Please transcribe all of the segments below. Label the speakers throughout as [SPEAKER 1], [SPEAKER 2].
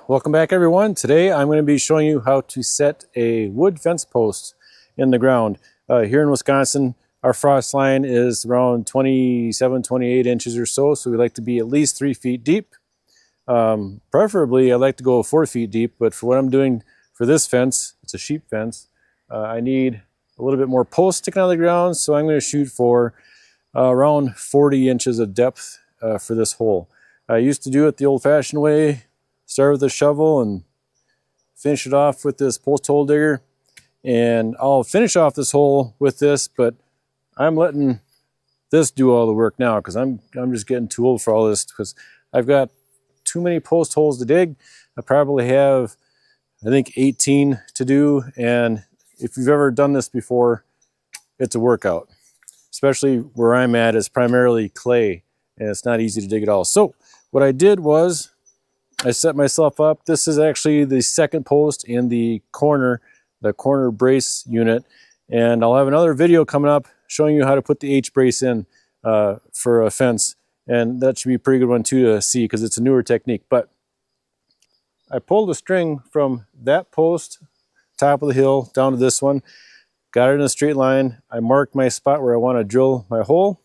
[SPEAKER 1] Welcome back, everyone. Today I'm going to be showing you how to set a wood fence post in the ground. Here in Wisconsin, our frost line is around 27, 28 inches or so, so we like to be at least 3 feet deep. Preferably, I like to go 4 feet deep, but for what I'm doing for this fence, it's a sheep fence, I need a little bit more posts sticking out of the ground, so I'm going to shoot for around 40 inches of depth for this hole. I used to do it the old-fashioned way. Start with a shovel and finish it off with this post hole digger. And I'll finish off this hole with this, but I'm letting this do all the work now because I'm just getting too old for all this because I've got too many post holes to dig. I probably have, I think, 18 to do. And if you've ever done this before, it's a workout. Especially where I'm at is primarily clay and it's not easy to dig at all. So what I did was I set myself up. This is actually the second post in the corner brace unit. And I'll have another video coming up showing you how to put the H-brace in for a fence. And that should be a pretty good one too to see because it's a newer technique. But I pulled a string from that post, top of the hill, down to this one. Got it in a straight line. I marked my spot where I want to drill my hole.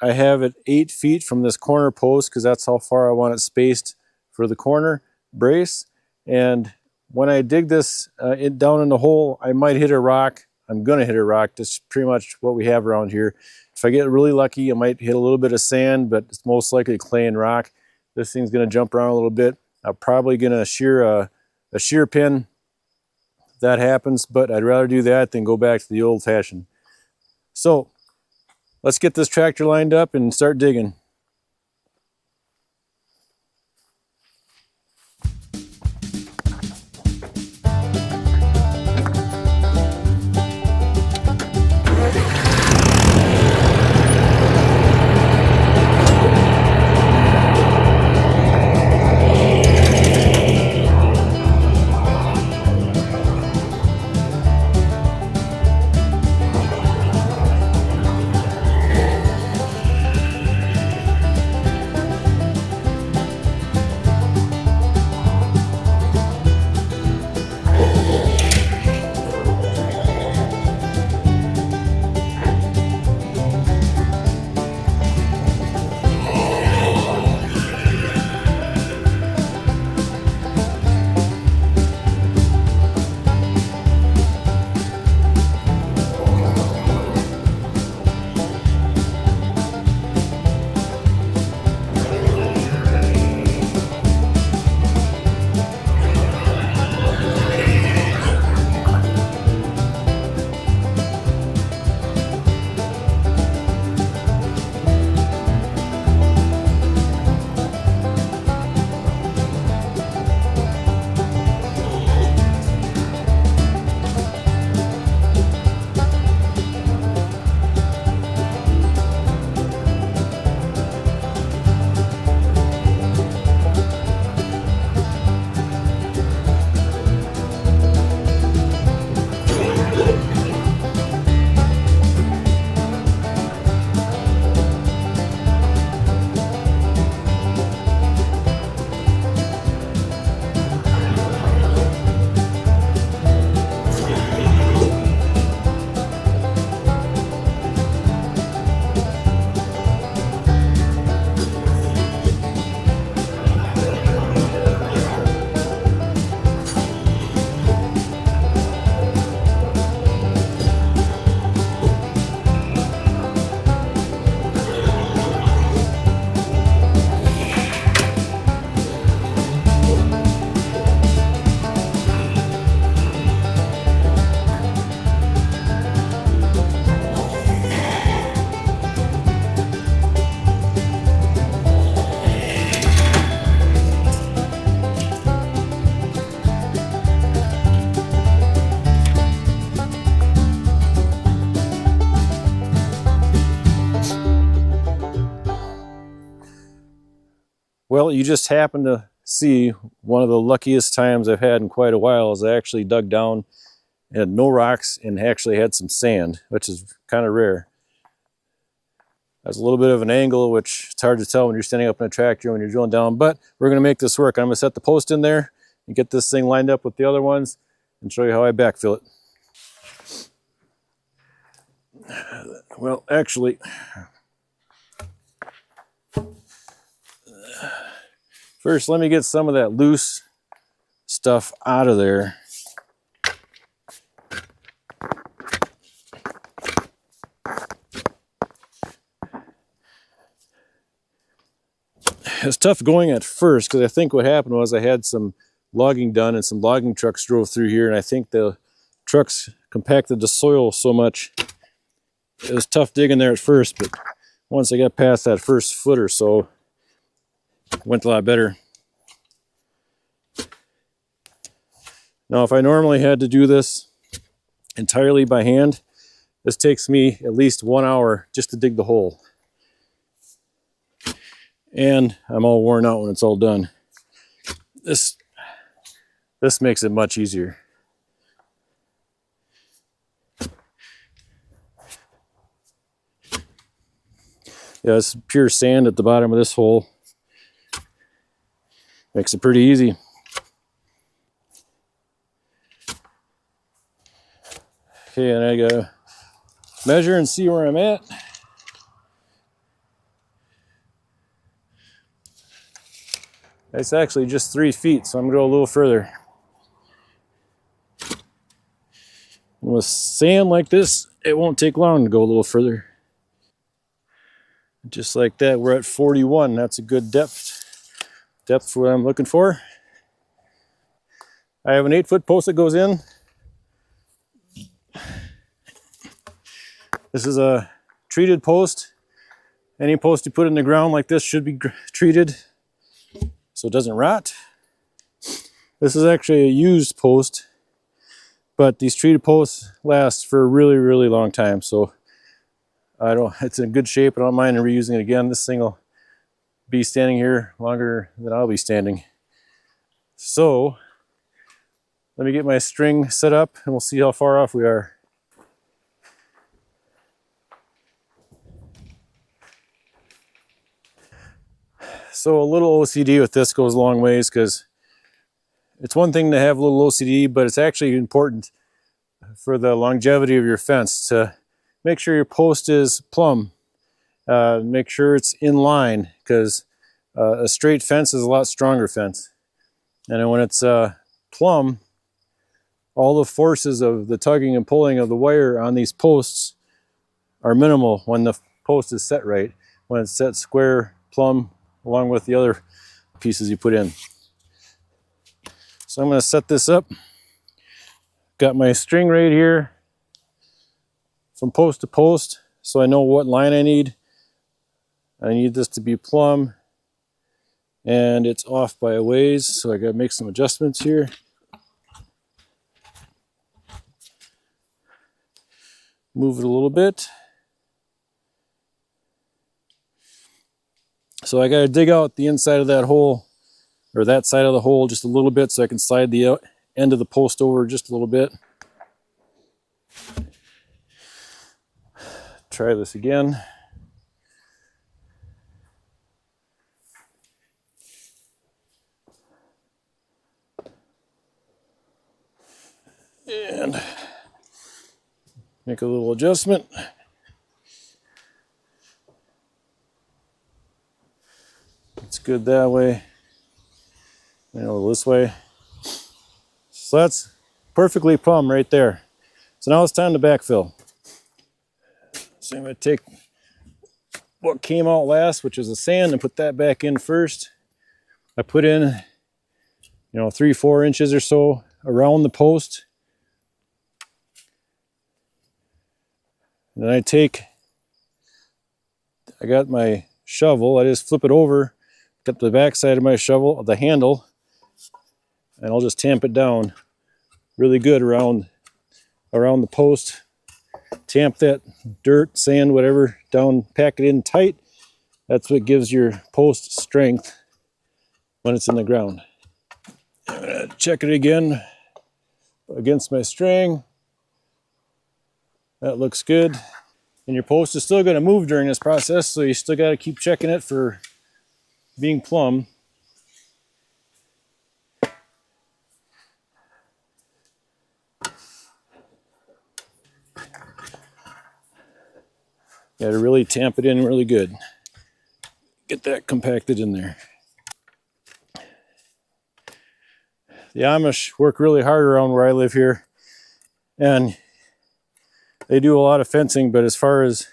[SPEAKER 1] I have it 8 feet from this corner post because that's how far I want it spaced for the corner brace. And when I dig this down in the hole, I might hit a rock. I'm gonna hit a rock. That's pretty much what we have around here. If I get really lucky, I might hit a little bit of sand, but it's most likely clay and rock. This thing's gonna jump around a little bit. I'm probably gonna shear a shear pin. That happens, but I'd rather do that than go back to the old fashioned. So let's get this tractor lined up and start digging. Well, you just happened to see one of the luckiest times I've had in quite a while is I actually dug down and had no rocks and actually had some sand, which is kind of rare. Has a little bit of an angle, which it's hard to tell when you're standing up in a tractor when you're drilling down, but we're gonna make this work. I'm gonna set the post in there and get this thing lined up with the other ones and show you how I backfill it. Well, actually, first let me get some of that loose stuff out of there. It was tough going at first because I think what happened was I had some logging done and some logging trucks drove through here, and I think the trucks compacted the soil so much. It was tough digging there at first, but once I got past that first foot or so, it went a lot better. Now, if I normally had to do this entirely by hand, this takes me at least 1 hour just to dig the hole. And I'm all worn out when it's all done. This makes it much easier. Yeah, it's pure sand at the bottom of this hole. Makes it pretty easy. Okay, and I gotta measure and see where I'm at. It's actually just 3 feet, so I'm gonna go a little further. And with sand like this, it won't take long to go a little further. Just like that, we're at 41. That's a good depth for what I'm looking for. I have an 8-foot post that goes in. This is a treated post. Any post you put in the ground like this should be treated so it doesn't rot. This is actually a used post, but these treated posts last for a really, really long time. So it's in good shape. I don't mind reusing it again. This thing will be standing here longer than I'll be standing. So let me get my string set up and we'll see how far off we are. So a little OCD with this goes a long ways, because it's one thing to have a little OCD, but it's actually important for the longevity of your fence to make sure your post is plumb. Make sure it's in line, because a straight fence is a lot stronger fence. And then when it's plumb, all the forces of the tugging and pulling of the wire on these posts are minimal when the post is set right. When it's set square, plumb, along with the other pieces you put in. So I'm going to set this up. Got my string right here from post to post, so I know what line I need. I need this to be plumb, and it's off by a ways, so I got to make some adjustments here. Move it a little bit. So I got to dig out the inside of that hole, or that side of the hole, just a little bit, so I can slide the end of the post over just a little bit. Try this again. And make a little adjustment. It's good that way. This way. So that's perfectly plumb right there. So now it's time to backfill. So I'm going to take what came out last, which is the sand, and put that back in first. I put in, 3-4 inches or so around the post. And then I got my shovel, I just flip it over, got the back side of my shovel, the handle, and I'll just tamp it down really good around the post. Tamp that dirt, sand, whatever down, pack it in tight. That's what gives your post strength when it's in the ground. I'm gonna check it again against my string. That looks good. And your post is still going to move during this process, so you still got to keep checking it for being plumb. Got to really tamp it in really good. Get that compacted in there. The Amish work really hard around where I live here, and they do a lot of fencing, but as far as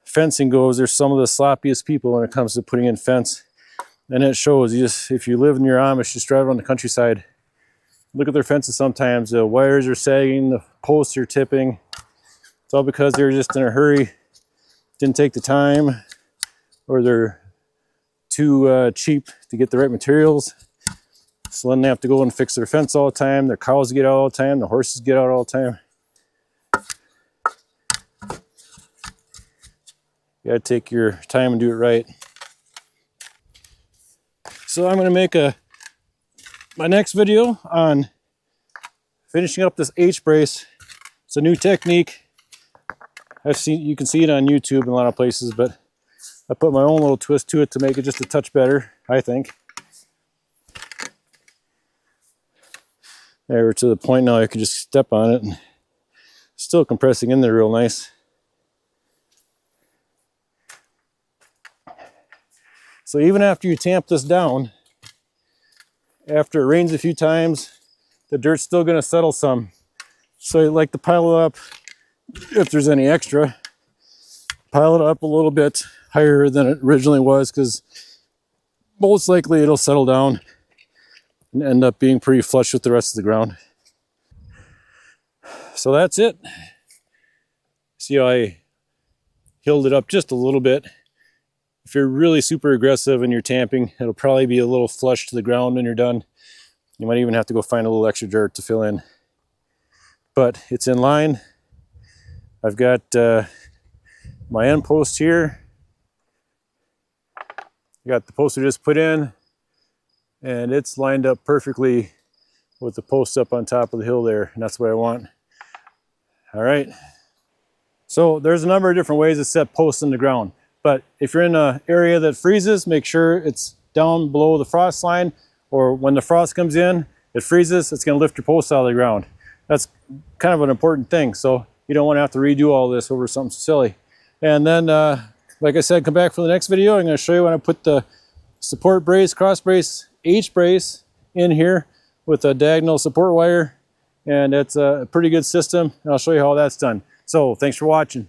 [SPEAKER 1] fencing goes, they're some of the sloppiest people when it comes to putting in fence. And it shows. If you live near Amish, just drive around the countryside, look at their fences sometimes. The wires are sagging, the posts are tipping. It's all because they're just in a hurry, didn't take the time, or they're too cheap to get the right materials. So then they have to go and fix their fence all the time. Their cows get out all the time. The horses get out all the time. You gotta take your time and do it right. So I'm gonna make my next video on finishing up this H-brace. It's a new technique. You can see it on YouTube in a lot of places, but I put my own little twist to it to make it just a touch better, I think. There, we're to the point now I can just step on it and still compressing in there real nice. So even after you tamp this down, after it rains a few times, the dirt's still going to settle some. So you like to pile it up, if there's any extra, pile it up a little bit higher than it originally was, because most likely it'll settle down and end up being pretty flush with the rest of the ground. So that's it. See how I hilled it up just a little bit. If you're really super aggressive and you're tamping, it'll probably be a little flush to the ground when you're done. You might even have to go find a little extra dirt to fill in. But it's in line. I've got my end post here. I got the post I just put in, and it's lined up perfectly with the post up on top of the hill there, and that's what I want. All right. So there's a number of different ways to set posts in the ground. But if you're in an area that freezes, make sure it's down below the frost line, or when the frost comes in, it freezes, it's going to lift your post out of the ground. That's kind of an important thing. So you don't want to have to redo all this over something silly. And then, like I said, come back for the next video. I'm going to show you when I put the support brace, cross brace, H brace in here with a diagonal support wire. And it's a pretty good system. And I'll show you how that's done. So thanks for watching.